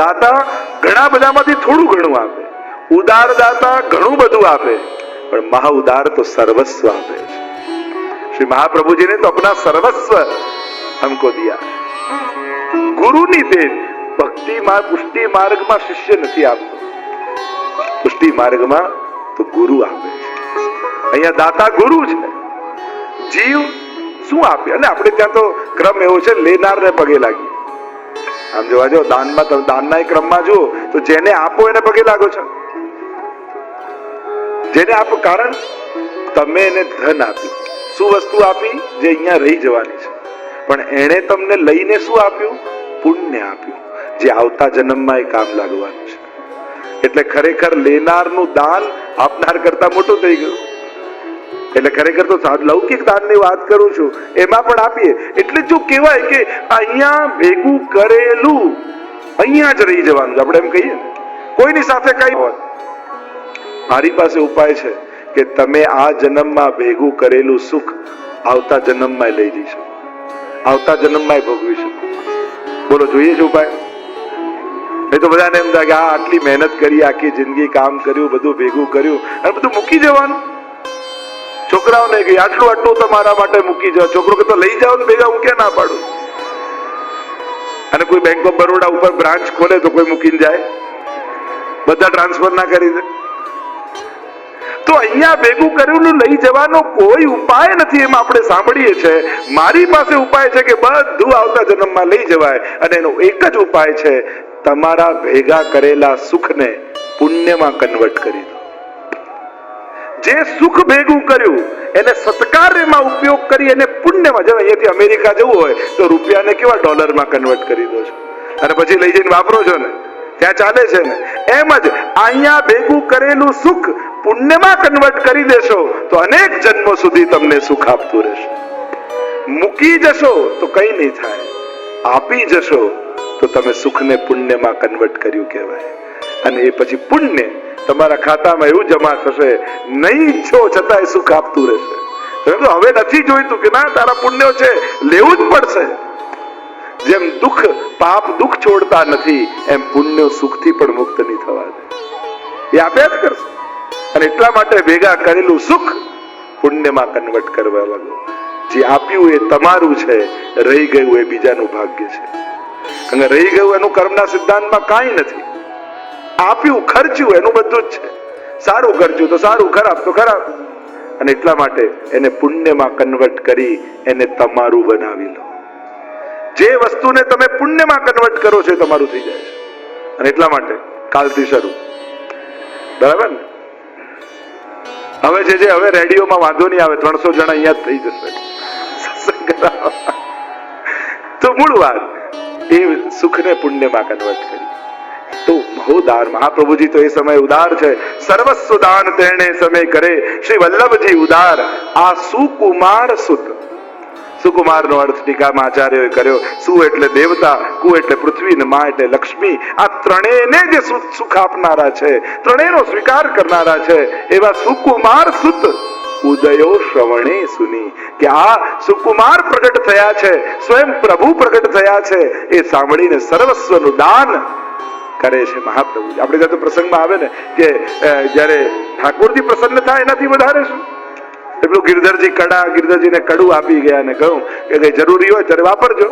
દાતા ઘણા બધામાંથી થોડું ઘણું આપે, ઉદાર દાતા ઘણું બધું આપે, પણ મહા ઉદાર તો સર્વસ્વ આપે છે. શ્રી મહાપ્રભુજી ને તો अपना सर्वस्व हमको दिया. ગુરુની દેન. ભક્તિ માર્ગ પુષ્ટિ માર્ગમાં શિષ્ય નથી આપતો, પુષ્ટિ માર્ગમાં તો ગુરુ આપે છે. અહીંયા દાતા ગુરુ છે, જીવ શું આપે? અને આપણે ત્યાં તો ક્રમ એવો છે, લેનારને પગે લાગી. આમ જોવા જાઓ દાનમાં, તમે દાનના ક્રમમાં જુઓ તો જેને આપો એને પગે લાગો છો, જેને આપો. કારણ તમે એને ધન આપ્યું, શું વસ્તુ આપી? જે અહીંયા રહી જવાની છે. પણ એણે તમને લઈને શું આપ્યું? પુણ્ય આપ્યું, જે આવતા જન્મમાં એ કામ લાગવાનું છે. એટલે ખરેખર લેનારનું દાન આપનાર કરતા મોટું થઈ ગયું. એટલે ખરેખર તો લૌકિક દાનની વાત કરું છું, એમાં પણ આપીએ. એટલે જો કહેવાય કે અહીંયા ભેગું કરેલું અહીંયા જ રહી જવાનું. આપણે એમ કહીએ કોઈની સાથે કઈ હોય, મારી પાસે ઉપાય છે કે તમે આ જન્મમાં ભેગું કરેલું સુખ આવતા જન્મમાં લઈ જઈ શકો, આવતા જન્મમાં ભોગવી શકો. બોલો, જોઈએ છે ઉપાય? એ તો બધાને એમ થાય કે આ આટલી મહેનત કરી, આખી જિંદગી કામ કર્યું, બધું ભેગું કર્યું અને બધું મૂકી જવાનું. છોકરાઓને કહી આટલું તમારા માટે મૂકી જાઓ. છોકરો કે તો લઈ જાઓ ને ભેગા, હું ક્યાં ના પાડું. અને કોઈ બેંક ઓફ બરોડા ઉપર બ્રાન્ચ ખોલે તો કોઈ મૂકીને જાય? બધા ટ્રાન્સફર ના કરી દે. તો અહીંયા ભેગું કરેલું લઈ જવાનો કોઈ ઉપાય નથી. એમ આપણે સાંભળીએ છીએ. મારી પાસે ઉપાય છે કે બધું આવતા જન્મમાં લઈ જવાય, અને એનો એક જ ઉપાય છે, તમારા ભેગા કરેલા સુખને પુણ્યમાં કન્વર્ટ કરી દો. જે સુખ ભેગું કર્યું એને સત્કાર્યમાં ઉપયોગ કરી એને પુણ્યમાં. જેમ અહીંયાથી અમેરિકા જવું હોય તો રૂપિયાને કેવા ડોલરમાં કન્વર્ટ કરી દો છો અને પછી લઈ જઈને વાપરો છો ને, ત્યાં ચાલે છે ને. એમ જ અહીંયા ભેગું કરેલું સુખ પુણ્યમાં કન્વર્ટ કરી દેશો તો અનેક જન્મો સુધી તમને સુખ આપતું રહેશે. મૂકી જશો તો કઈ નહીં થાય, આપી જશો તો તમે સુખને પુણ્યમાં કન્વર્ટ કર્યું કહેવાય. અને એ પછી પુણ્ય તમારા ખાતામાં એવું જમા થશે, નહીં ઈચ્છો છતાંય સુખ આપતું રહેશે. હવે નથી જોઈતું કે ના તારા પુણ્યો છે, લેવું જ પડશે. જેમ દુઃખ પાપ દુઃખ છોડતા નથી, એમ પુણ્યો સુખથી પણ મુક્ત નહીં થવા દે, એ આપ્યા જ કરશે. અને એટલા માટે ભેગા કરેલું સુખ પુણ્યમાં કન્વર્ટ કરવા લાગો. જે આપ્યું એ તમારું છે, રહી ગયું એ બીજાનું ભાગ્ય છે. અને રહી ગયું એનું કર્મના સિદ્ધાંતમાં કાંઈ નથી. આપ્યું, ખર્ચ્યું એનું બધું જ છે. સારું ખર્ચ્યું તો સારું, ખરાબ તો ખરાબ. અને એટલા માટે એને પુણ્યમાં કન્વર્ટ કરી એને તમારું બનાવી લો. જે વસ્તુને તમે પુણ્યમાં કન્વર્ટ કરો છો એ તમારું થઈ જાય છે. અને એટલા માટે કાલથી શરૂ, બરાબર ને? હવે હવે રેડિયોમાં વાંધો નહીં આવે, 300 જણા અહીંયા જ થઈ જશે. તો મૂળ વાત એ સુખને પુણ્યમાં કન્વર્ટ કરી. તો મહોદાર મહાપ્રભુજી તો એ સમય ઉદાર છે. સર્વસ્વ દાન તેણે સમય કરે શ્રી વલ્લભજી ઉદાર. આ સુકુમાર સુત. સુકુમાર નો અર્થ ટીકામાં આચાર્યોએ કર્યો. સુ એટલે દેવતા, કુ એટલે પૃથ્વી, ને મા એટલે લક્ષ્મી. આ ત્રણેયને જે સુખ આપનારા છે, ત્રણેયનો સ્વીકાર કરનારા છે, એવા સુકુમાર સુત ઉદયો શ્રવણે સુની. કે આ સુકુમાર પ્રગટ થયા છે, સ્વયં પ્રભુ પ્રગટ થયા છે, એ સાંભળીને સર્વસ્વનું દાન કરે છે મહાપ્રભુ. આપણે ત્યાં તો પ્રસંગમાં આવે ને કે જયારે ઠાકોરજી પ્રસન્ન થાય એનાથી વધારે શું? એટલું ગિરધરજીને કડું આપી ગયા અને કહ્યું કે કઈ જરૂરી હોય ત્યારે વાપરજો.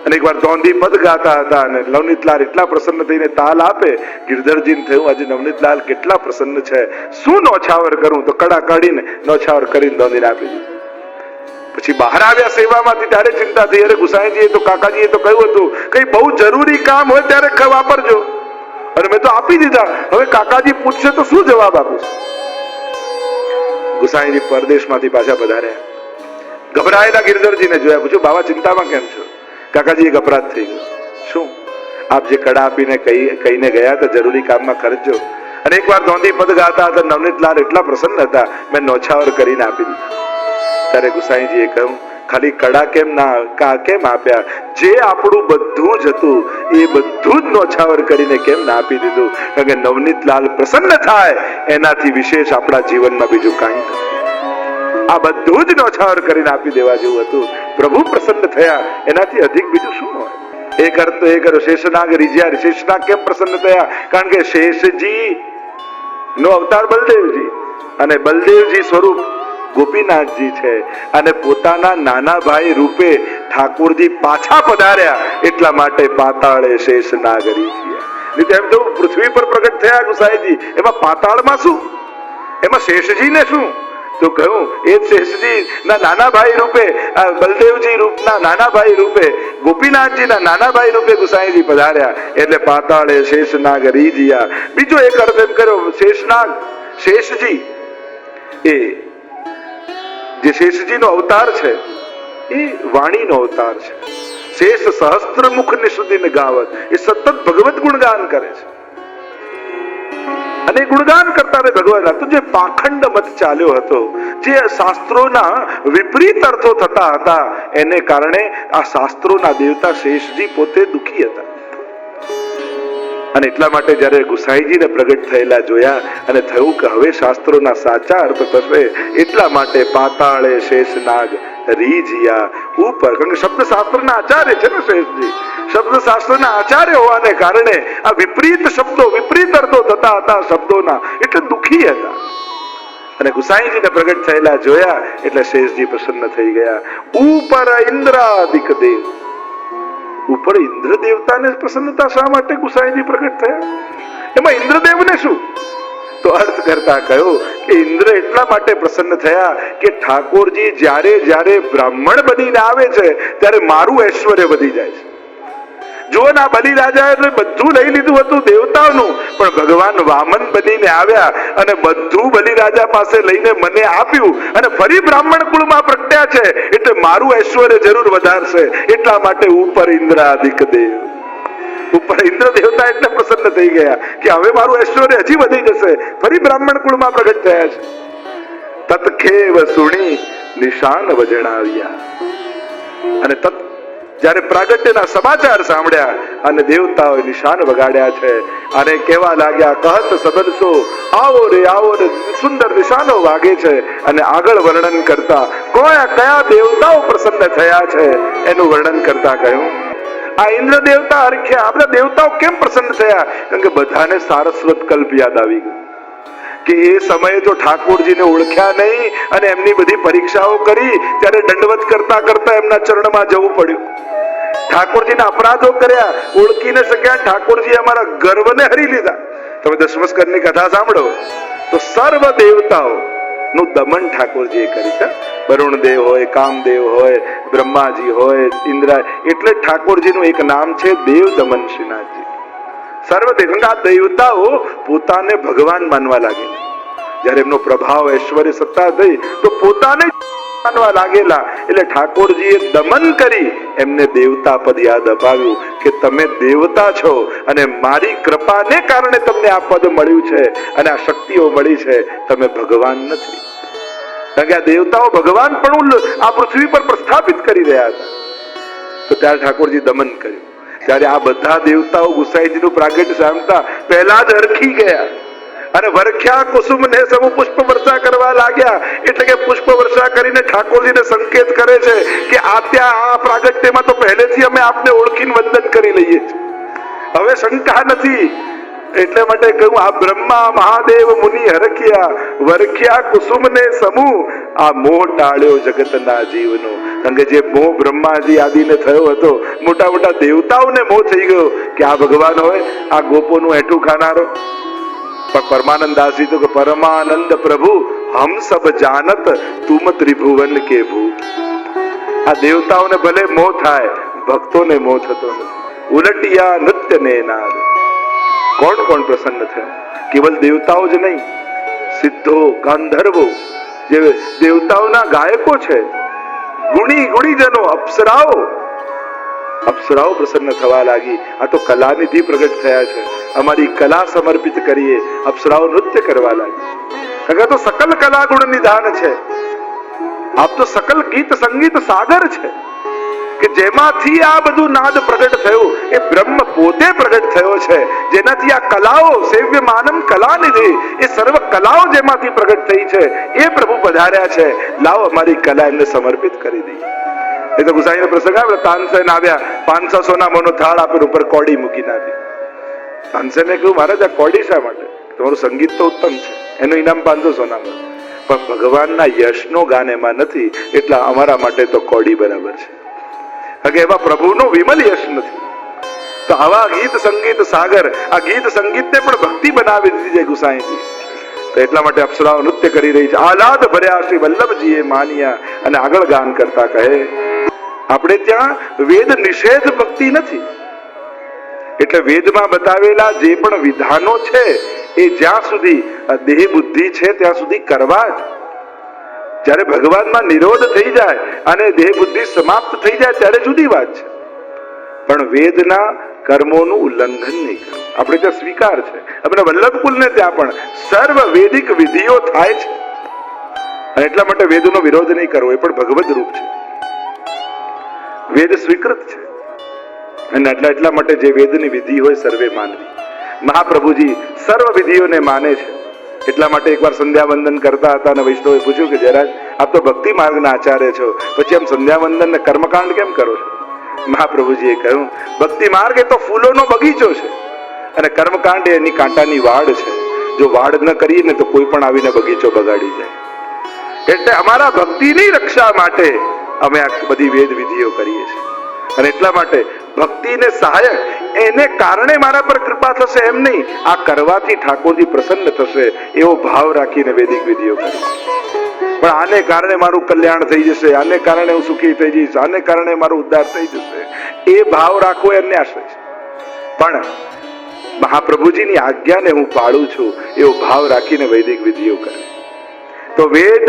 અને એકવાર ધોંધી પદ ગાતા હતા અને નવનીતલાલ એટલા પ્રસન્ન થઈને તાલ આપે. ગિરધરજીને થયું આજે નવનીતલાલ કેટલા પ્રસન્ન છે, શું નોછાવર કરું? તો કડા કાઢીને નોછાવર કરીને ધોંધીને આપી દીધું. પછી બહાર આવ્યા સેવામાંથી ત્યારે ચિંતા થઈ, અરે ગુસાઈજીએ તો કાકાજીએ તો કહ્યું હતું કઈ બહુ જરૂરી કામ હોય ત્યારે વાપરજો, અને મેં તો આપી દીધા. હવે કાકાજી પૂછશે તો શું જવાબ આપું? ગુસાઈજી પરદેશમાંથી પાછા પધાર્યા. ગભરાયેલા ગિરધરજીને જોયા, પૂછ્યું બાબા ચિંતામાં કેમ છો? કાકાજી એક અપરાધ થઈ ગયો. શું? આપ જે કડા આપીને કહીને ગયા હતા જરૂરી કામમાં ખર્ચજો. અને એકવાર ધોંધી પદ ગાતા હતા, નવનીતલાલ એટલા પ્રસન્ન હતા, મેં નોછાવર કરીને આપી દીધા. ત્યારે ગુસાઈજીએ કહ્યું ખાલી કડા કેમ આપ્યા? જે આપણું બધું જ હતું એ બધું જ નોછાવર કરીને કેમ ના આપી દીધું? કારણ કે નવનીતલાલ પ્રસન્ન થાય એનાથી વિશેષ આપણા જીવનમાં બીજું કાંઈ નથી. આ બધું જ નોછાવર કરીને આપી દેવા જેવું હતું. પ્રભુ પ્રસન્ન થયા એનાથી અધિક બીજું શું હોય? એ કર્યો શેષનાગ રીઝ્યા. શેષનાગ કેમ પ્રસન્ન થયા? કારણ કે શેષજી નો અવતાર બલદેવજી, અને બલદેવજી સ્વરૂપ ગોપીનાથજી છે, અને પોતાના નાના ભાઈ રૂપે ઠાકોરજી પાછા પધાર્યા, એટલા માટે પાતાળે શેષનાગ રીઝ્યા. નહીં એમ તો પૃથ્વી પર પ્રગટ થયા ગુસાઈજી, એમાં પાતાળમાં શું, એમાં શેષજી ને શું? તો કહ્યું એ શેષજી ના નાના ભાઈ રૂપે, બલદેવજી રૂપના નાના ભાઈ રૂપે, ગોપીનાથજી ના નાના ભાઈ રૂપે ગુસાઈજી પધાર્યા, એટલે પાતાળે શેષનાગ રીઝ્યા. બીજો એક અર્થ એમ કર્યો, શેષનાગ શેષજી એ જે શેષજી નો અવતાર છે એ વાણી નો અવતાર છે. શેષ સહસ્ત્ર મુખ નિષદિન ગાવત, એ સતત ભગવત ગુણગાન કરે છે, અને ગુણગાન કરતા રહે ભગવાન. તો જે પાખંડ મત ચાલ્યો હતો, જે શાસ્ત્રોના વિપરીત અર્થો થતા હતા, એને કારણે આ શાસ્ત્રોના દેવતા શેષજી પોતે દુખી હતા. અને એટલા માટે જયારે ગુસાઈજીને પ્રગટ થયેલા જોયા અને થયું કે હવે શાસ્ત્રોના સાચા અર્થ થશે, એટલા માટે પાતાળે શેષનાગ રીઝ્યા ઉપર. કારણ કે શબ્દ શાસ્ત્રના આચાર્ય છે ને શેષજી, શબ્દ શાસ્ત્રના આચાર્ય હોવાને કારણે આ વિપરીત શબ્દો, વિપરીત અર્થો થતા હતા શબ્દોના, એટલે દુખી હતા. અને ગુસાઈજીને પ્રગટ થયેલા જોયા એટલે શેષજી પ્રસન્ન થઈ ગયા. ઉપર ઇન્દ્રાદિક દેવ, ઉપર ઇન્દ્ર દેવતાને પ્રસન્નતા શા માટે ગુસાઈજી પ્રગટ થયા? એમાં ઇન્દ્રદેવને શું? તો અર્થ કરતા કહ્યું કે ઇન્દ્ર એટલા માટે પ્રસન્ન થયા કે ઠાકોરજી જ્યારે જ્યારે બ્રાહ્મણ બનીને આવે છે ત્યારે મારું ઐશ્વર્ય વધી જાય છે. જો ના બલિ રાજા એટલે બધું લઈ લીધું હતું દેવતાઓનું, પણ ભગવાન વામન બનીને આવ્યા અને બધું બલિ રાજા પાસે લઈને મને આપ્યું, અને ફરી બ્રાહ્મણ કુળમાં પ્રગટ્યા છે, એટલે મારું ઐશ્વર્ય જરૂર વધારશે. એટલા માટે ઉપર ઇન્દ્રાદિક દેવ, ઉપર ઇન્દ્ર દેવતા એટલે પ્રસન્ન થઈ ગયા કે હવે મારું ઐશ્વર્ય હજી વધી જશે, ફરી બ્રાહ્મણ કુળમાં પ્રગટ થયા છે. તત્ખેવ સુણી નિશાન વજણાવ્યા. અને જ્યારે પ્રાગટ્યના સમાચાર સાંભળ્યા અને દેવતાઓએ નિશાન વગાડ્યા છે અને કહેવા લાગ્યા, કહત સબનસો આવો રે આવો રે, સુંદર નિશાનો વાગે છે. અને આગળ વર્ણન કરતા કયા દેવતાઓ પ્રસન્ન થયા છે એનું વર્ણન કરતા કહ્યું, આ ઇન્દ્ર દેવતા હરખ્યા. આ બધા દેવતાઓ કેમ પ્રસન્ન થયા? કારણ કે બધાને સારસ્વત કલ્પ યાદ આવી ગયું કે એ સમયે જો ઠાકોરજીને ઓળખ્યા નહીં અને એમની બધી પરીક્ષાઓ કરી, ત્યારે દંડવત કરતા કરતા એમના ચરણમાં જવું પડ્યું. ઠાકોરજીના અપરાધો કર્યા, ઓળખી ન શક્યા, ઠાકોરજી અમારા ગર્વને હરી લીધા. તમે દશમસ્કરની કથા સાંભળો તો સર્વ દેવતાઓ નું દમન ઠાકોરજીએ કર્યું છે. વરુણ દેવ હોય, કામદેવ હોય, બ્રહ્માજી હોય, ઇન્દ્ર, એટલે ઠાકોરજીનું એક નામ છે દેવ દમન શ્રીનાથજી. સર્વદેવ, આ દેવતાઓ પોતાને ભગવાન માનવા લાગે. જયારે એમનો પ્રભાવ, ઐશ્વર્ય, સત્તા થઈ તો પોતાને માનવા લાગેલા, એટલે ઠાકોરજીએ દમન કરી એમને દેવતા પદ યાદ અપાવ્યું કે તમે દેવતા છો અને મારી કૃપાને કારણે તમને આ પદ મળ્યું છે અને આ શક્તિઓ મળી છે, તમે ભગવાન નથી. કારણ કે આ દેવતાઓ ભગવાન પણ આ પૃથ્વી પર પ્રસ્થાપિત કરી રહ્યા હતા. તો ત્યારે ઠાકોરજી દમન કર્યું. ત્યારે આ બધા દેવતાઓ ગુસાઈજીનું પ્રાગટ્ય સાંભળતા પહેલા જ હરખી ગયા અને વરખ્યા કુસુમને સમૂહ પુષ્પ વર્ષા કરવા લાગ્યા. એટલે કે પુષ્પ વર્ષા કરીને ઠાકોરજીને સંકેત કરે છે કે આ પ્રાગટ્યમાં તો પહેલેથી અમે આપને ઓળખીને વંદન કરી લઈએ છીએ, હવે શંકા નથી. એટલે માટે કહ્યું, આ બ્રહ્મા મહાદેવ મુનિ હરખ્યા, વરખ્યા કુસુમને સમૂહ, આ મોહ ટાળ્યો જગતના જીવનો. કારણ કે જે મોહ બ્રહ્માજી આદિને થયો હતો, મોટા મોટા દેવતાઓને મોહ થઈ ગયો કે આ ભગવાન હોય, આ ગોપોનું એઠું ખાનારો. પણ પરમાનંદ દાસજી તો કે પરમાનંદ પ્રભુ હમ સબ જાનત તુમ ત્રિભુવન કે ભૂત. આ દેવતાઓને ભલે મોહ થાય, ભક્તોને મોહ થતો નથી. ઉલટિયા નૃત્ય ને નાદ. કોણ કોણ પ્રસન્ન થયા? કેવલ દેવતાઓ જ નહીં, સિદ્ધો, ગાંધર્વો જે દેવતાઓના ગાયકો છે, ગુણીજનો, અપ્સરાઓ પ્રસન્ન થવા લાગી. આ તો કલાનિધિ પ્રગટ થયા છે, અમારી કલા સમર્પિત કરીએ. અપ્સરાઓ નૃત્ય કરવા લાગી. કારણ તો સકલ કલા ગુણ નિધાન છે. આપ તો સકલ ગીત સંગીત સાગર છે કે જેમાંથી આ બધું નાદ પ્રગટ થયું, એ બ્રહ્મ પોતે પ્રગટ થયો છે. જેનાથી આ કલાઓ, સેવ્ય માનમ કલાનિધિ, એ સર્વ કલાઓ જેમાંથી પ્રગટ થઈ છે, એ પ્રભુ પધાર્યા છે. લાવો અમારી કલા એમને સમર્પિત કરી દઈએ. એ તો ગુસાઈનો પ્રસંગ આવે, તાનસેન આવ્યા, 500 સોનામાંનો થાળ આપ્યો, ઉપર કોડી મૂકીને આપી. તાનસેને કહ્યું, મહારાજ આ કોડી શા માટે? તમારું સંગીત તો ઉત્તમ છે, એનું ઇનામ 500 સોનામાં, પણ ભગવાનના યશનો ગાન એમાં નથી, એટલે અમારા માટે તો કોડી બરાબર છે. કે એમાં પ્રભુનો વિમલ યશ નથી. તો આવા ગીત સંગીત સાગર, આ ગીત સંગીતને પણ ભક્તિ બનાવી દીધી છે ગુસાઈજી. તો એટલા માટે અપ્સરાઓ નૃત્ય કરી રહી છે. આહલાદ ભર્યા શ્રી વલ્લભજીએ માન્યા. અને આગળ ગાન કરતા કહે, આપણે ત્યાં વેદ નિષેધ ભક્તિ નથી. એટલે વેદમાં બતાવેલા જે પણ વિધાનો છે એ જ્યાં સુધી દેહ બુદ્ધિ છે ત્યાં સુધી કરવા જ. જ્યારે ભગવાનમાં નિરોધ થઈ જાય અને દેહ બુદ્ધિ સમાપ્ત થઈ જાય ત્યારે જુદી વાત છે, પણ વેદના કર્મોનું ઉલ્લંઘન નહીં કરવું. આપણે ત્યાં સ્વીકાર છે. આપણે વલ્લભકુલને ત્યાં પણ સર્વ વેદિક વિધિઓ થાય છે, અને એટલા માટે વેદનો વિરોધ નહીં કરવો. એ પણ ભગવદ રૂપ છે, વેદ સ્વીકૃત છે, અને એટલા માટે જે વેદની વિધિ હોય સર્વે માનવી. મહાપ્રભુજી સર્વ વિધિઓને માને છે. એટલા માટે એકવાર સંધ્યા વંદન કરતા હતા અને વૈષ્ણવે પૂછ્યું કે જયરાજ, આપ તો ભક્તિ માર્ગના આચાર્ય છો, પછી આમ સંધ્યા વંદન ને કર્મકાંડ કેમ કરો છો? મહાપ્રભુજીએ કહ્યું, ભક્તિ માર્ગ એ તો ફૂલોનો બગીચો છે, અને કર્મકાંડ એની કાંટાની વાડ છે. જો વાડ ન કરીએ ને તો કોઈ પણ આવીને બગીચો બગાડી જાય. એટલે અમારા ભક્તિની રક્ષા માટે અમે આ બધી વેદ વિધિઓ કરીએ છીએ. અને એટલા માટે ભક્તિને સહાયક, એને કારણે મારા પર કૃપા થશે એમ નહીં, આ કરવાથી ઠાકોરજી પ્રસન્ન થશે એવો ભાવ રાખીને વૈદિક વિધિઓ કરી. પણ આને કારણે મારું કલ્યાણ થઈ જશે, આને કારણે હું સુખી થઈ જઈશ, આને કારણે મારો ઉદ્ધાર થઈ જશે, એ ભાવ રાખવો એમને આશ્રય છે. પણ મહાપ્રભુજીની આજ્ઞાને હું પાળું છું એવો ભાવ રાખીને વૈદિક વિધિઓ કરે. તો વેદ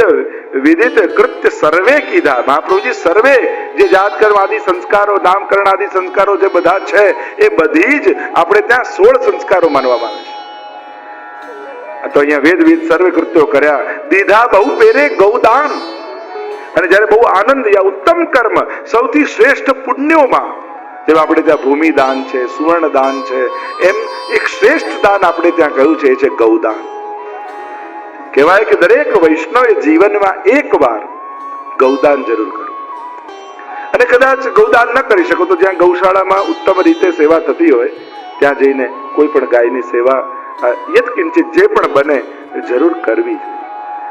વિદિત કૃત્ય સર્વે કીધા. મહાપ્રભુજી સર્વે જે જાતકર્મ આદિ સંસ્કારો, નામકરણ આદિ સંસ્કારો જે બધા છે એ બધી જ આપણે ત્યાં 16 સંસ્કારો માનવામાં આવે છે. તો અહીંયા વેદ વિદ સર્વે કૃત્યો કર્યા. દીધા બહુ પેરે ગૌદાન. અને જયારે બહુ આનંદ, યા ઉત્તમ કર્મ, સૌથી શ્રેષ્ઠ પુણ્યોમાં, જેમ આપણે ત્યાં ભૂમિ દાન છે, સુવર્ણ દાન છે, એમ એક શ્રેષ્ઠ દાન આપણે ત્યાં કહ્યું છે, એ છે ગૌદાન. કહેવાય કે દરેક વૈષ્ણવે જીવનમાં એકવાર ગૌદાન જરૂર કરવું. અને કદાચ ગૌદાન ન કરી શકો તો જ્યાં ગૌશાળામાં ઉત્તમ રીતે સેવા થતી હોય ત્યાં જઈને કોઈ પણ ગાયની સેવા યત્કિંચિત જે પણ બને જરૂર કરવી.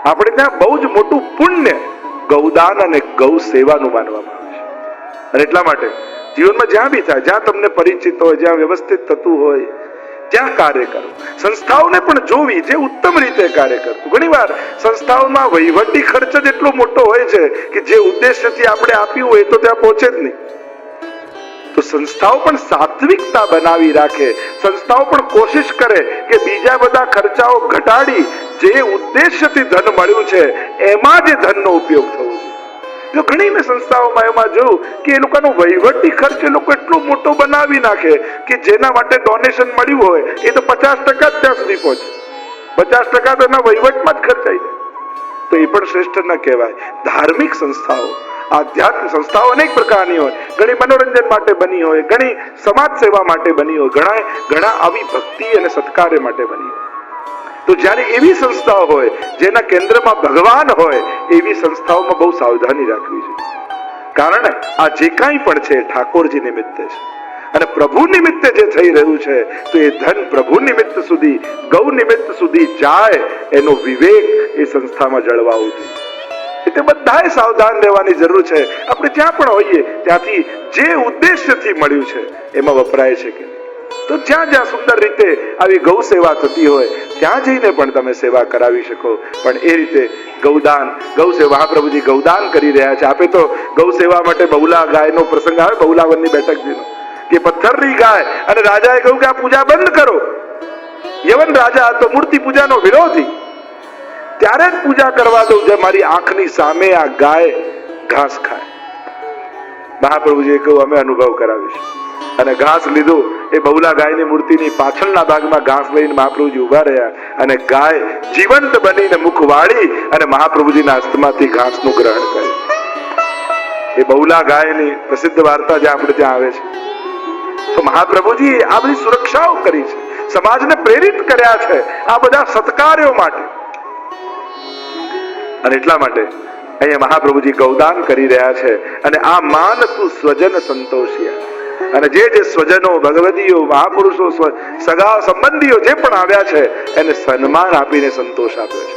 આપણે ત્યાં બહુ જ મોટું પુણ્ય ગૌદાન અને ગૌ સેવાનું માનવામાં આવે છે. અને એટલા માટે જીવનમાં જ્યાં બી થાય, જ્યાં તમને પરિચિત હોય, જ્યાં વ્યવસ્થિત થતું હોય ત્યાં કાર્ય કરો. સંસ્થાઓને પણ જોવી જે ઉત્તમ રીતે કાર્ય કરતું. ઘણી વાર સંસ્થાઓમાં વહીવટી ખર્ચ જ એટલો મોટો હોય છે કે જે ઉદ્દેશ્યથી આપણે આપ્યું હોય તો ત્યાં પહોંચે જ નહીં. તો સંસ્થાઓ પણ સાત્વિકતા બનાવી રાખે, સંસ્થાઓ પણ કોશિશ કરે કે બીજા બધા ખર્ચાઓ ઘટાડી જે ઉદ્દેશ્યથી ધન મળ્યું છે એમાં જે ધનનો ઉપયોગ થવો જોઈએ. જો ઘણી મેં સંસ્થાઓમાં એમાં જોયું કે એ લોકોનો વહીવટી ખર્ચ એ લોકો એટલો મોટો બનાવી નાખે કે જેના માટે ડોનેશન મળ્યું હોય એ તો 50% જ ત્યાં સુધી પહોંચે. 50% તો એના વહીવટમાં જ ખર્ચાઈ જાય. તો એ પણ શ્રેષ્ઠ ન કહેવાય. ધાર્મિક સંસ્થાઓ, આધ્યાત્મિક સંસ્થાઓ અનેક પ્રકારની હોય, ઘણી મનોરંજન માટે બની હોય, ઘણી સમાજ સેવા માટે બની હોય, ઘણા આવી ભક્તિ અને સત્કાર્ય માટે બની હોય. તો જ્યારે એવી સંસ્થાઓ હોય જેના કેન્દ્રમાં ભગવાન હોય એવી સંસ્થાઓમાં બહુ સાવધાની રાખવી જોઈએ. કારણ આ જે કાંઈ પણ છે ઠાકોરજી નિમિત્તે છે, અને પ્રભુ નિમિત્તે જે થઈ રહ્યું છે તો એ ધન પ્રભુ નિમિત્ત સુધી, ગૌ નિમિત્ત સુધી જાય એનો વિવેક એ સંસ્થામાં જળવાવું જોઈએ. એટલે બધાએ સાવધાન રહેવાની જરૂર છે. આપણે જ્યાં પણ હોઈએ ત્યાંથી જે ઉદ્દેશ્યથી મળ્યું છે એમાં વપરાય છે કે તો જ્યાં જ્યાં સુંદર રીતે આવી ગૌ સેવા થતી હોય ત્યાં જઈને પણ તમે સેવા કરાવી શકો. પણ એ રીતે ગૌદાન, ગૌ સેવા, મહાપ્રભુજી ગૌદાન કરી રહ્યા છે. આપે તો ગૌ સેવા માટે બહુલા ગાયનો પ્રસંગ આવે, બહુલાવનની બેઠકજીનો, કે પથ્થરની ગાય, અને રાજાએ કહ્યું કે આ પૂજા બંધ કરો. યવન રાજા તો મૂર્તિ પૂજાનો વિરોધી, ત્યારે જ પૂજા કરવા દઉં જે મારી આંખની સામે આ ગાય ઘાસ ખાય. મહાપ્રભુજીએ કહ્યું અમે અનુભવ કરાવીશું. અને ઘાસ લીધું. એ બહુલા ગાયની મૂર્તિની પાછળના ભાગમાં ઘાસ લઈને મહાપ્રભુજી ઉભા રહ્યા, અને ગાય જીવંત બનીને મુખ વાળી અને મહાપ્રભુજીના હસ્તમાંથી ઘાસનું ગ્રહણ કર્યું. એ બહુલા ગાયની પ્રસિદ્ધ વાર્તા જે આપણે ત્યાં આવે છે. તો મહાપ્રભુજી આ બધી સુરક્ષાઓ કરી છે, સમાજને પ્રેરિત કર્યા છે આ બધા સત્કાર્યો માટે. અને એટલા માટે અહીંયા મહાપ્રભુજી ગૌદાન કરી રહ્યા છે અને આ માન તું સ્વજન સંતોષિયા અને જે સ્વજનો ભગવદીઓ મહાપુરુષો સગા સંબંધીઓ જે પણ આવ્યા છે એને સન્માન આપીને સંતોષ આપ્યો છે.